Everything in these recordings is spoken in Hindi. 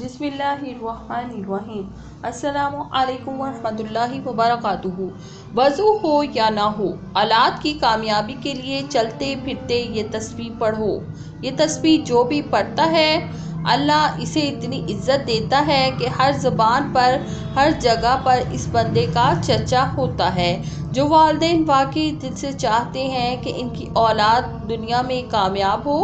बिस्मिल्लाहिर्रहमानिर्रहीम। अस्सलामु अलैकुम वरहमतुल्लाहि वबरकातुहू। वज़ू हो या ना हो, औलाद की कामयाबी के लिए चलते फिरते ये तस्बीह पढ़ो। ये तस्बीह जो भी पढ़ता है अल्लाह इसे इतनी इज्जत देता है कि हर ज़बान पर हर जगह पर इस बंदे का चर्चा होता है। जो वालिदैन वाकई दिल से चाहते हैं कि इनकी औलाद दुनिया में कामयाब हो,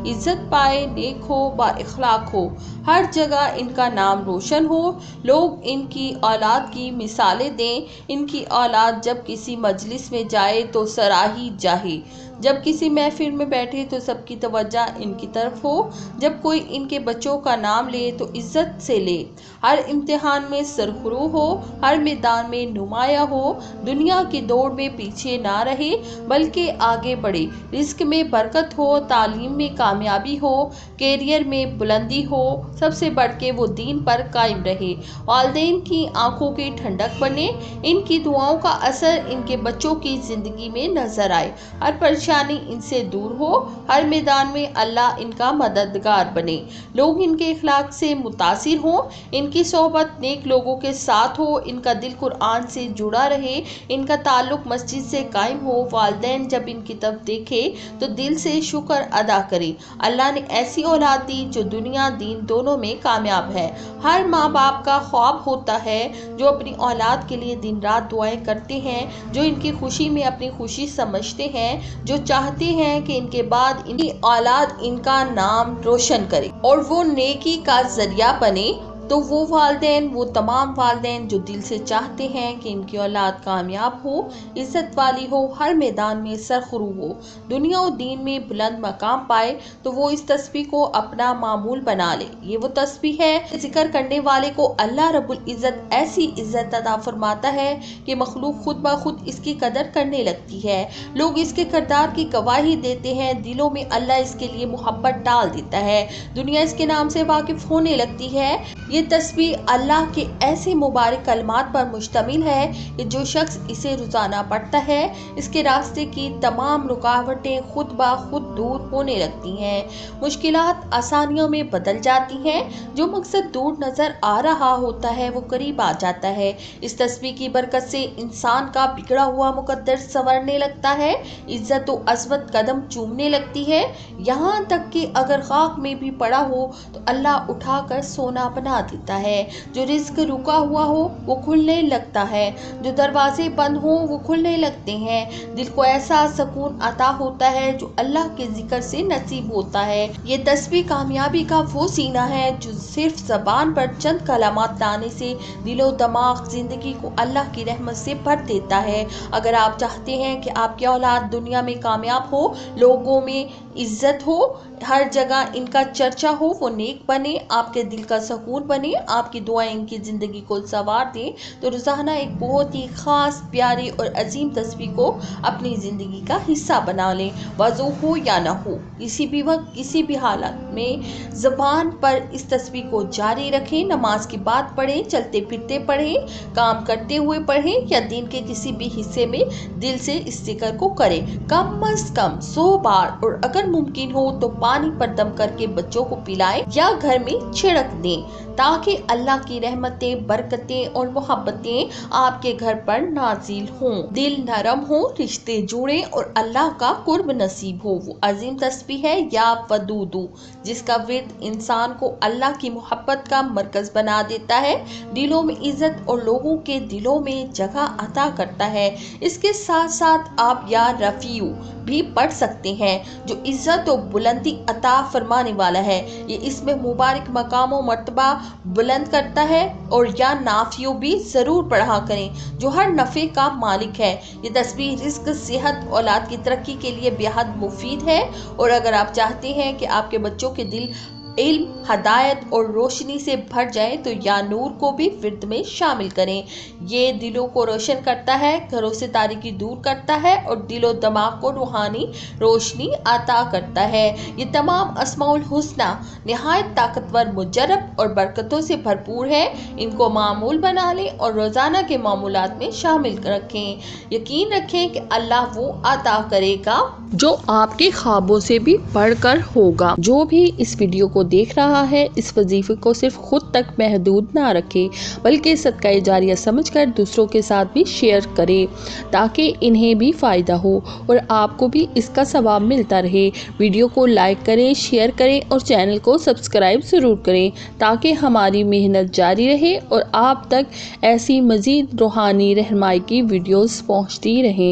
इज्जत पाए, नेक हो, बाइखलाक हो, हर जगह इनका नाम रोशन हो, लोग इनकी औलाद की मिसालें दें, इनकी औलाद जब किसी मजलिस में जाए तो सराही जाहे, जब किसी महफिल में बैठे तो सबकी तवज्जो इनकी तरफ हो, जब कोई इनके बच्चों का नाम ले तो इज्जत से ले, हर इम्तिहान में सरखरू हो, हर मैदान में नुमाया हो, दुनिया की दौड़ में पीछे ना रहे बल्कि आगे बढ़े, रिस्क में बरकत हो, तालीम में कामयाबी हो, कैरियर में बुलंदी हो, सबसे बढ़ के वो दीन पर कायम रहे, वालिदैन की आंखों की ठंडक बने, इनकी दुआओं का असर इनके बच्चों की ज़िंदगी में नजर आए, हर परेशानी इनसे दूर हो, हर मैदान में अल्लाह इनका मददगार बने, लोग इनके इखलाक से मुतासिर हों, इनकी सोहबत नेक लोगों के साथ हो, इनका दिल कुरान से जुड़ा रहे, इनका ताल्लुक मस्जिद से कायम हो, वालिदैन जब इनकी तरफ देखे तो दिल से शुक्र अदा करे। अल्लाह ने ऐसी औलाद दी जो दुनिया दीन दोनों में कामयाब है। हर माँ बाप का ख्वाब होता है जो अपनी औलाद के लिए दिन रात दुआएं करते हैं, जो इनकी खुशी में अपनी खुशी समझते हैं, जो चाहते हैं कि इनके बाद इनकी औलाद इनका नाम रोशन करे और वो नेकी का जरिया बने। तो वो वालिदैन, वो तमाम वालिदैन जो दिल से चाहते हैं कि इनकी औलाद कामयाब हो, इज्जत वाली हो, हर मैदान में सरखरू हो, दुनिया और दीन में बुलंद मकाम पाए, तो वो इस तस्बीह को अपना मामूल बना ले। ये वो तस्बीह है जिक्र करने वाले को अल्लाह रब्बुल इज़्ज़त ऐसी इज्जत अता फरमाता है कि मखलूक खुद ब खुद इसकी कदर करने लगती है। लोग इसके किरदार की गवाही देते हैं, दिलों में अल्लाह इसके लिए मोहब्बत डाल देता है, दुनिया इसके नाम से वाकिफ होने लगती है। ये तस्बीह अल्लाह के ऐसे मुबारक कलमात पर मुश्तमिल है कि जो शख्स इसे रोज़ाना पढ़ता है, इसके रास्ते की तमाम रुकावटें खुद ब खुद दूर होने लगती हैं, मुश्किलात आसानियों में बदल जाती हैं, जो मकसद दूर नज़र आ रहा होता है वो करीब आ जाता है। इस तस्बीह की बरकत से इंसान का बिगड़ा हुआ मुकद्दर संवरने लगता है, इज्जत व अज़मत कदम चूमने लगती है, यहाँ तक कि अगर खाक में भी पड़ा हो तो अल्लाह उठाकर सोना बना देता है। जो रिस्क रुका हुआ हो वो खुलने लगता है, जो दरवाजे बंद हो वो खुलने लगते हैं, दिल को ऐसा सुकून अता होता है जो अल्लाह के जिक्र से नसीब होता है। ये तस्बीह कामयाबी का वो सीना है जो सिर्फ ज़बान पर चंद कलामात लाने से दिलो दिमाग जिंदगी को अल्लाह की रहमत से भर देता है। अगर आप चाहते हैं कि आपकी औलाद दुनिया में कामयाब हो, लोगों में इज्जत हो, हर जगह इनका चर्चा हो, वो नेक बने, आपके दिल का सुकून बने, आपकी दुआएं इनकी ज़िंदगी को संवार दें, तो रोज़ाना एक बहुत ही ख़ास, प्यारी और अजीम तस्बीह को अपनी ज़िंदगी का हिस्सा बना लें। वज़ू हो या ना हो, किसी भी वक्त किसी भी हालत में ज़बान पर इस तस्बीह को जारी रखें, नमाज की बात पढ़ें, चलते फिरते पढ़ें, काम करते हुए पढ़ें या दिन के किसी भी हिस्से में दिल से इस जिक्र को करें, कम अज़ कम 100 बार, और अगर मुमकिन हो तो पानी पर दम करके बच्चों को पिलाएं या घर में छिड़क दें, ताकि अल्लाह की रहमतें, बरकतें और मोहब्बतें आपके घर पर नाजिल हों, दिल नरम हो, रिश्ते जुड़े और अल्लाह का कुर्ब नसीब हो। वो अजीम तस्बीह है या वदूदू, जिसका विर्द इंसान को अल्लाह की मोहब्बत का मरकज बना देता है, दिलों में इज्जत और लोगों के दिलों में जगह अता करता है। इसके साथ साथ आप या रफ़ीउ भी पढ़ सकते हैं जो इज्जत और बुलंदी अता फरमाने वाला है। ये इसमें मुबारक मकाम और मर्तबा बुलंद करता है, और या नाफियो भी ज़रूर पढ़ा करें जो हर नफ़े का मालिक है। ये तस्बीह रिस्क, सेहत, औलाद की तरक्की के लिए बेहद मुफीद है, और अगर आप चाहते हैं कि आपके बच्चों के दिल इल्म, हदायत और रोशनी से भर जाए तो या नूर को भी विर्द में शामिल करें। ये दिलों को रोशन करता है, घरों से तारीकी दूर करता है और दिलो दिमाग को रूहानी रोशनी अता करता है। ये तमाम अस्माउल हुस्ना निहायत ताकतवर, मुजर्रब और बरकतों से भरपूर है। इनको मामूल बना लें और रोज़ाना के मामूलात में शामिल रखें। यकीन रखें कि अल्लाह वो अता करेगा जो आपके ख्वाबों से भी बढ़कर होगा। जो भी इस वीडियो को को देख रहा है इस वजीफे को सिर्फ खुद तक महदूद ना रखे, बल्कि सदका जारिया समझकर दूसरों के साथ भी शेयर करें ताकि इन्हें भी फ़ायदा हो और आपको भी इसका सवाब मिलता रहे। वीडियो को लाइक करें, शेयर करें और चैनल को सब्सक्राइब ज़रूर करें ताकि हमारी मेहनत जारी रहे और आप तक ऐसी मज़ीद रूहानी रहनुमाई की वीडियोस पहुंचती रहें।